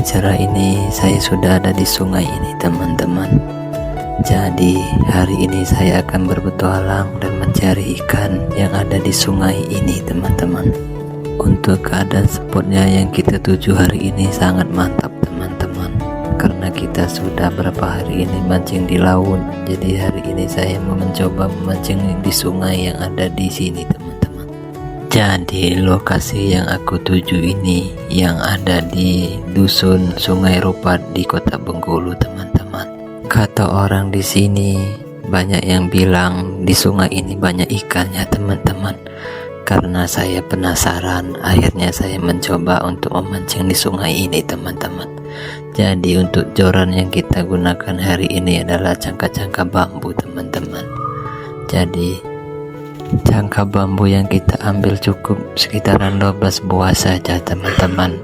cerah ini saya sudah ada di sungai ini teman-teman. Jadi hari ini saya akan berpetualang dan mencari ikan yang ada di sungai ini teman-teman. Untuk keadaan spotnya yang kita tuju hari ini sangat mantap teman-teman, karena kita sudah berapa hari ini mancing di laut. Jadi hari ini saya mau mencoba memancing di sungai yang ada di sini teman-teman. Jadi lokasi yang aku tuju ini yang ada di dusun Sungai Rupat di Kota Bengkulu teman-teman. Kata orang di sini banyak yang bilang di sungai ini banyak ikannya teman-teman. Karena saya penasaran, akhirnya saya mencoba untuk memancing di sungai ini teman-teman. Jadi untuk joran yang kita gunakan hari ini adalah cangkah-cangkah bambu teman-teman. Jadi cangkah bambu yang kita ambil cukup sekitaran 12 buah saja teman-teman.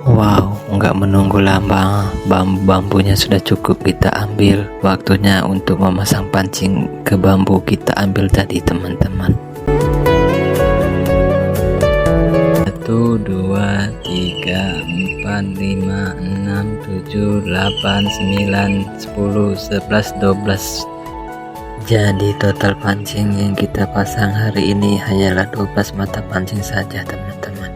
Wow, nggak menunggu lama, bambu-bambunya sudah cukup kita ambil. Waktunya untuk memasang pancing ke bambu kita ambil tadi teman-teman. 1, 2, 3, 4, 5, 6, 7, 8, 9, 10, 11, 12. Jadi total pancing yang kita pasang hari ini hanyalah 12 mata pancing saja teman-teman.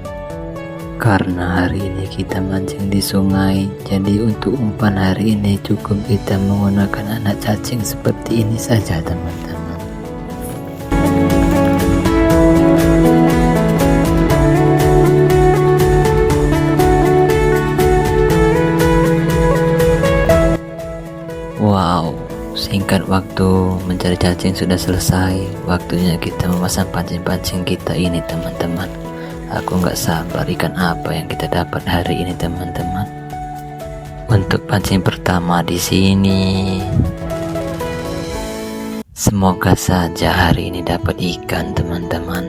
Karena hari ini kita mancing di sungai, jadi untuk umpan hari ini cukup kita menggunakan anak cacing seperti ini saja teman-teman. Wow, singkat waktu mencari cacing sudah selesai. Waktunya kita memasang pancing-pancing kita ini teman-teman. Aku nggak sabar ikan apa yang kita dapat hari ini teman-teman. Untuk pancing pertama di sini, semoga saja hari ini dapat ikan teman-teman.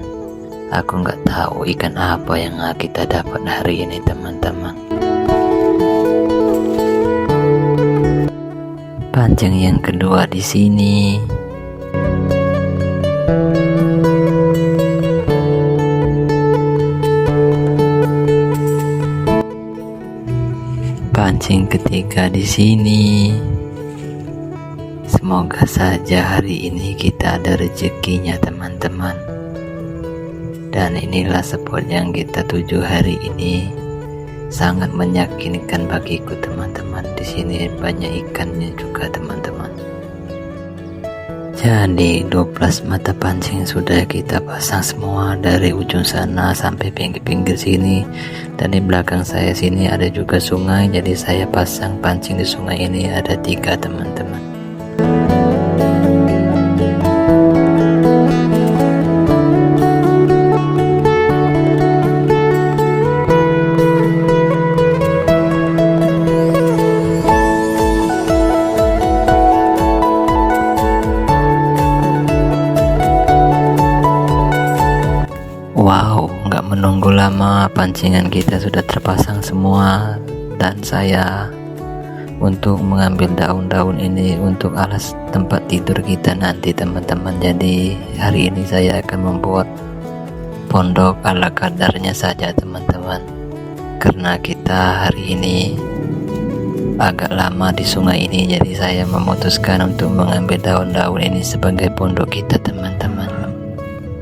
Aku nggak tahu ikan apa yang kita dapat hari ini teman-teman. Pancing yang kedua di sini. Pancing ketiga di sini. Semoga saja hari ini kita ada rezekinya teman-teman. Dan inilah spot yang kita tuju hari ini. Sangat meyakinkan bagiku teman-teman. Di sini banyak ikannya juga teman-teman. Jadi 12 mata pancing sudah kita pasang semua dari ujung sana sampai pinggir-pinggir sini. Dan di belakang saya sini ada juga sungai, jadi saya pasang pancing di sungai ini ada 3 teman-teman. Wow, nggak menunggu lama pancingan kita sudah terpasang semua. Dan saya untuk mengambil daun-daun ini untuk alas tempat tidur kita nanti teman-teman. Jadi hari ini saya akan membuat pondok ala kadarnya saja teman-teman. Karena kita hari ini agak lama di sungai ini, jadi saya memutuskan untuk mengambil daun-daun ini sebagai pondok kita teman-teman.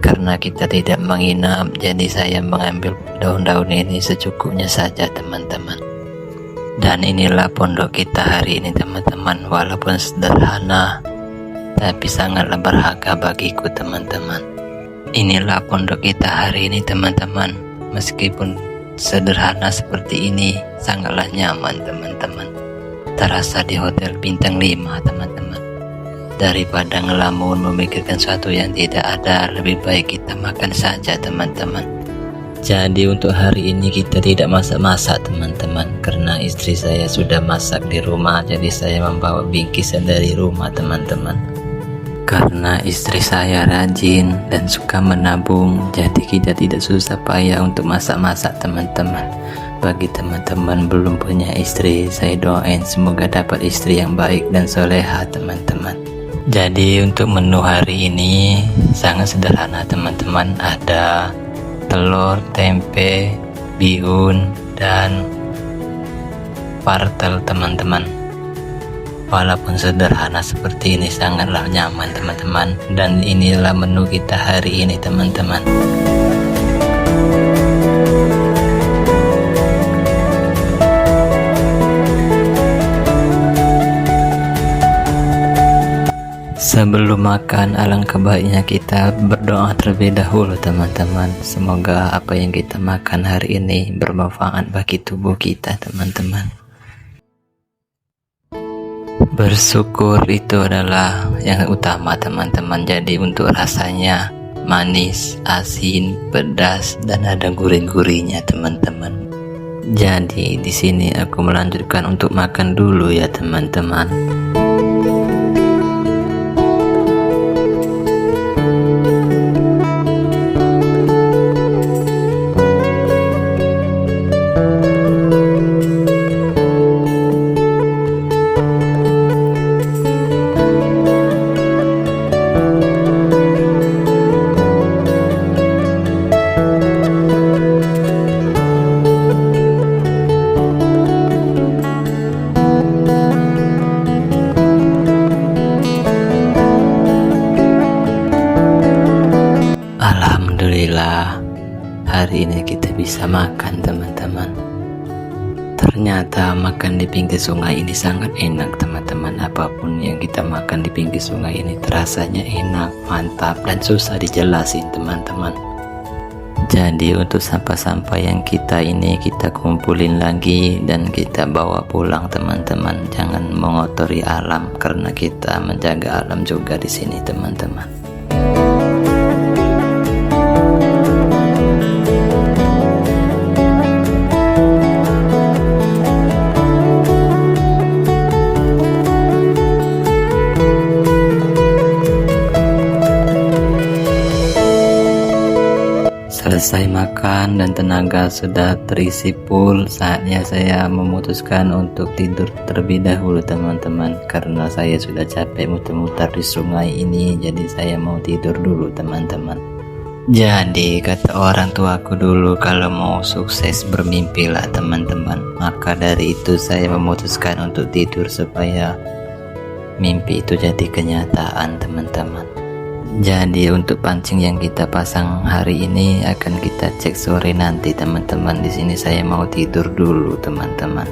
Karena kita tidak menginap, jadi saya mengambil daun-daun ini secukupnya saja teman-teman. Dan inilah pondok kita hari ini teman-teman. Walaupun sederhana, tapi sangatlah berharga bagiku teman-teman. Inilah pondok kita hari ini teman-teman. Meskipun sederhana seperti ini, sangatlah nyaman teman-teman. Terasa di hotel bintang 5 teman-teman. Daripada ngelamun memikirkan sesuatu yang tidak ada, lebih baik kita makan saja teman-teman. Jadi untuk hari ini kita tidak masak-masak teman-teman, karena istri saya sudah masak di rumah. Jadi saya membawa bingkisan dari rumah teman-teman. Karena istri saya rajin dan suka menabung, jadi kita tidak susah payah untuk masak-masak teman-teman. Bagi teman-teman belum punya istri, saya doain semoga dapat istri yang baik dan soleha teman-teman. Jadi untuk menu hari ini sangat sederhana teman-teman. Ada telur, tempe, bihun, dan wortel teman-teman. Walaupun sederhana seperti ini sangatlah nyaman teman-teman, dan inilah menu kita hari ini teman-teman. Sebelum makan, alangkah baiknya kita berdoa terlebih dahulu teman-teman. Semoga apa yang kita makan hari ini bermanfaat bagi tubuh kita teman-teman. Bersyukur itu adalah yang utama teman-teman. Jadi untuk rasanya manis, asin, pedas, dan ada gurih-gurihnya teman-teman. Jadi di sini aku melanjutkan untuk makan dulu ya teman-teman. Alhamdulillah, hari ini kita bisa makan teman-teman. Ternyata makan di pinggir sungai ini sangat enak teman-teman. Apapun yang kita makan di pinggir sungai ini terasanya enak, mantap, dan susah dijelasin teman-teman. Jadi untuk sampah-sampah yang kita ini kita kumpulin lagi dan kita bawa pulang teman-teman. Jangan mengotori alam, karena kita menjaga alam juga di sini teman-teman. Selesai makan dan tenaga sudah terisi full, saatnya saya memutuskan untuk tidur terlebih dahulu teman-teman. Karena saya sudah capek muter-muter di sungai ini, jadi saya mau tidur dulu teman-teman. Jadi kata orang tuaku dulu, kalau mau sukses bermimpilah teman-teman. Maka dari itu saya memutuskan untuk tidur supaya mimpi itu jadi kenyataan teman-teman. Jadi untuk pancing yang kita pasang hari ini akan kita cek sore nanti teman-teman. Di sini saya mau tidur dulu teman-teman.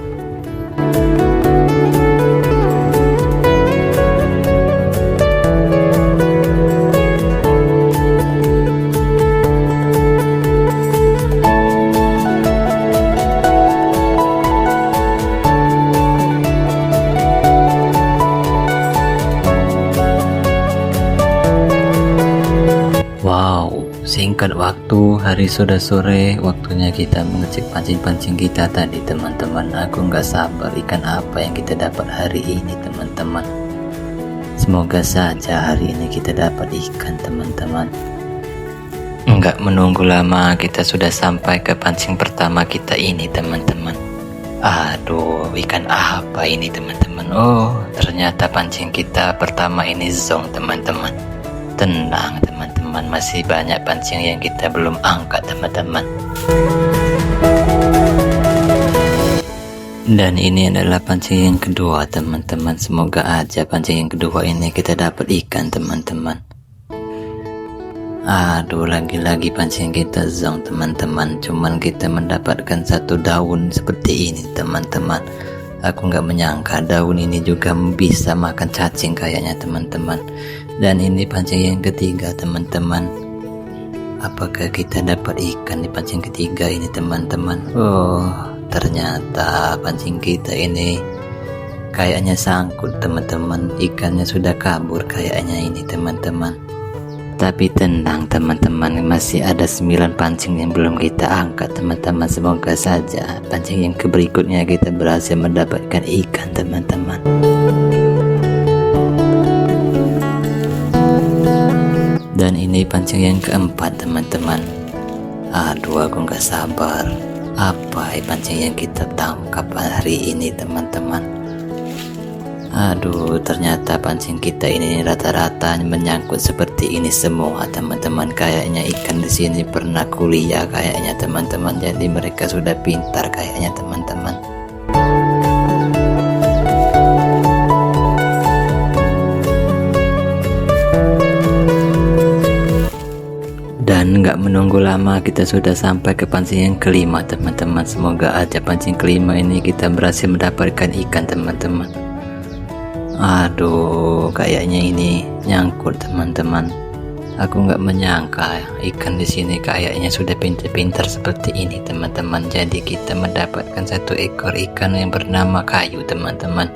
Wow, singkat waktu, hari sudah sore, waktunya kita mengecek pancing-pancing kita tadi teman-teman. Aku nggak sabar ikan apa yang kita dapat hari ini teman-teman. Semoga saja hari ini kita dapat ikan teman-teman. Nggak menunggu lama, kita sudah sampai ke pancing pertama kita ini teman-teman. Aduh, ikan apa ini teman-teman? Oh, ternyata pancing kita pertama ini zong teman-teman. Tenang teman-teman, masih banyak pancing yang kita belum angkat teman-teman. Dan ini adalah pancing yang kedua teman-teman. Semoga aja pancing yang kedua ini kita dapat ikan teman-teman. Aduh, lagi-lagi pancing kita zong teman-teman. Cuman kita mendapatkan satu daun seperti ini teman-teman. Aku nggak menyangka daun ini juga bisa makan cacing kayaknya teman-teman. Dan ini pancing yang ketiga teman-teman. Apakah kita dapat ikan di pancing ketiga ini teman-teman? Oh, ternyata pancing kita ini kayaknya sangkut teman-teman. Ikannya sudah kabur kayaknya ini teman-teman. Tapi tenang teman-teman, masih ada 9 pancing yang belum kita angkat teman-teman. Semoga saja pancing yang berikutnya kita berhasil mendapatkan ikan teman-teman. Dan ini pancing yang keempat teman-teman. Aduh, aku nggak sabar. Apa pancing yang kita tangkap hari ini teman-teman? Aduh, ternyata pancing kita ini rata-rata menyangkut seperti ini semua, teman-teman. Kayaknya ikan di sini pernah kuliah kayaknya, teman-teman. Jadi mereka sudah pintar kayaknya, teman-teman. Dan nggak menunggu lama, kita sudah sampai ke pancing yang kelima, teman-teman. Semoga aja pancing kelima ini kita berhasil mendapatkan ikan, teman-teman. Aduh, kayaknya ini nyangkut, teman-teman. Aku nggak menyangka ikan di sini kayaknya sudah pintar-pintar seperti ini, teman-teman. Jadi kita mendapatkan satu ekor ikan yang bernama kayu, teman-teman.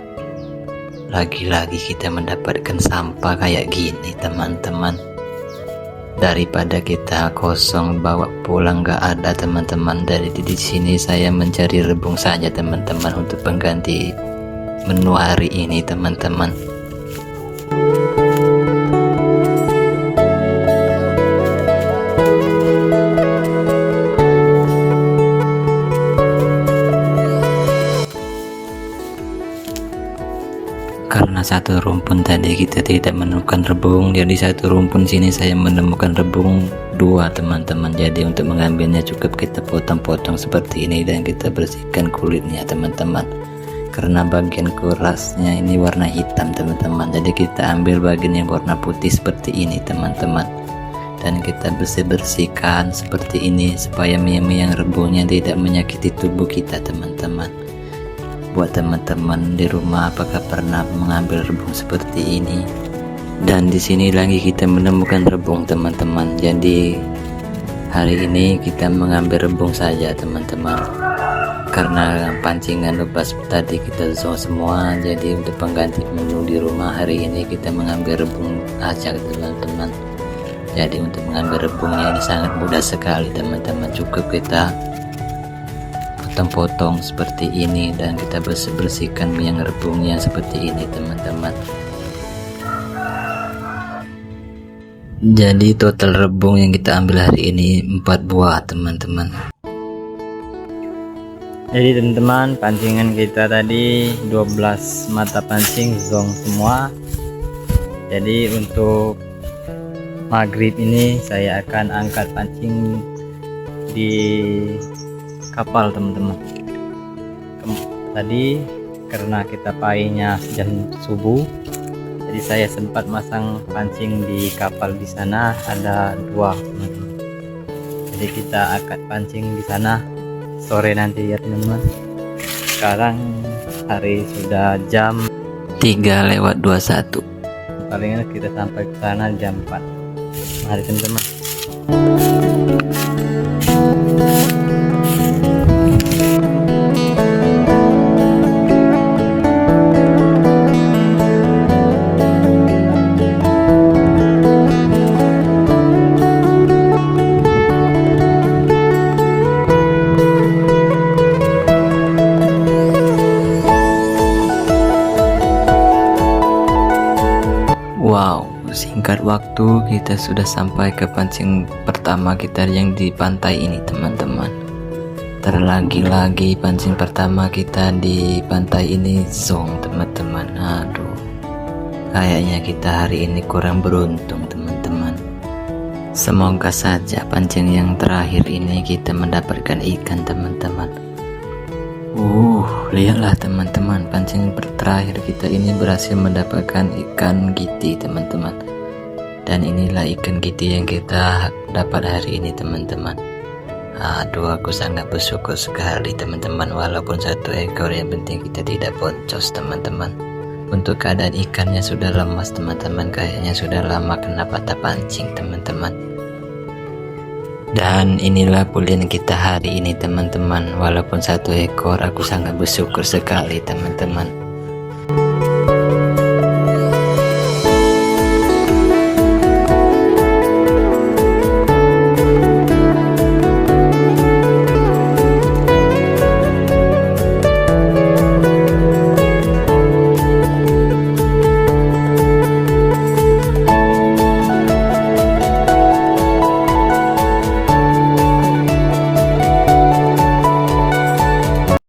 Lagi-lagi kita mendapatkan sampah kayak gini, teman-teman. Daripada kita kosong bawa pulang nggak ada, teman-teman. Dari di sini saya mencari rebung saja, teman-teman, untuk pengganti menu hari ini, teman-teman. Karena satu rumpun tadi kita tidak menemukan rebung, jadi satu rumpun sini saya menemukan rebung dua, teman-teman. Jadi untuk mengambilnya cukup kita potong-potong seperti ini dan kita bersihkan kulitnya, teman-teman. Karena bagian kerasnya ini warna hitam, teman-teman. Jadi kita ambil bagian yang warna putih seperti ini, teman-teman. Dan kita bersihkan seperti ini supaya mie-mie yang rebungnya tidak menyakiti tubuh kita, teman-teman. Buat teman-teman di rumah, apakah pernah mengambil rebung seperti ini? Dan di sini lagi kita menemukan rebung, teman-teman. Jadi hari ini kita mengambil rebung saja, teman-teman. Karena pancingan lepas tadi kita semua, jadi untuk pengganti menu di rumah hari ini kita mengambil rebung aja, teman-teman. Jadi untuk mengambil rebungnya ini sangat mudah sekali, teman-teman. Cukup kita potong-potong seperti ini dan kita bersihkan yang rebungnya seperti ini, teman-teman. Jadi total rebung yang kita ambil hari ini 4 buah, teman-teman. Jadi teman-teman, pancingan kita tadi 12 mata pancing zong semua. Jadi untuk maghrib ini saya akan angkat pancing di kapal, teman-teman. Tadi karena kita painya jam subuh, jadi saya sempat masang pancing di kapal di sana, ada 2, teman-teman. Jadi kita angkat pancing di sana sore nanti ya, teman-teman. Sekarang hari sudah jam 3:21. Paling kita sampai ke sana jam 4. Mari, teman-teman. Wow, singkat waktu kita sudah sampai ke pancing pertama kita yang di pantai ini, teman-teman. Terlagi-lagi pancing pertama kita di pantai ini zong, teman-teman. Aduh, kayaknya kita hari ini kurang beruntung, teman-teman. Semoga saja pancing yang terakhir ini kita mendapatkan ikan, teman-teman. Lihatlah, teman-teman, pancing terakhir kita ini berhasil mendapatkan ikan giti, teman-teman. Dan inilah ikan giti yang kita dapat hari ini, teman-teman. Aduh, aku sangat bersyukur sekali, teman-teman. Walaupun satu ekor, yang penting kita tidak boncos, teman-teman. Untuk keadaan ikannya sudah lemas, teman-teman. Kayaknya sudah lama kena patah pancing, teman-teman. Dan inilah pulian kita hari ini, teman-teman. Walaupun satu ekor, aku sangat bersyukur sekali, teman-teman.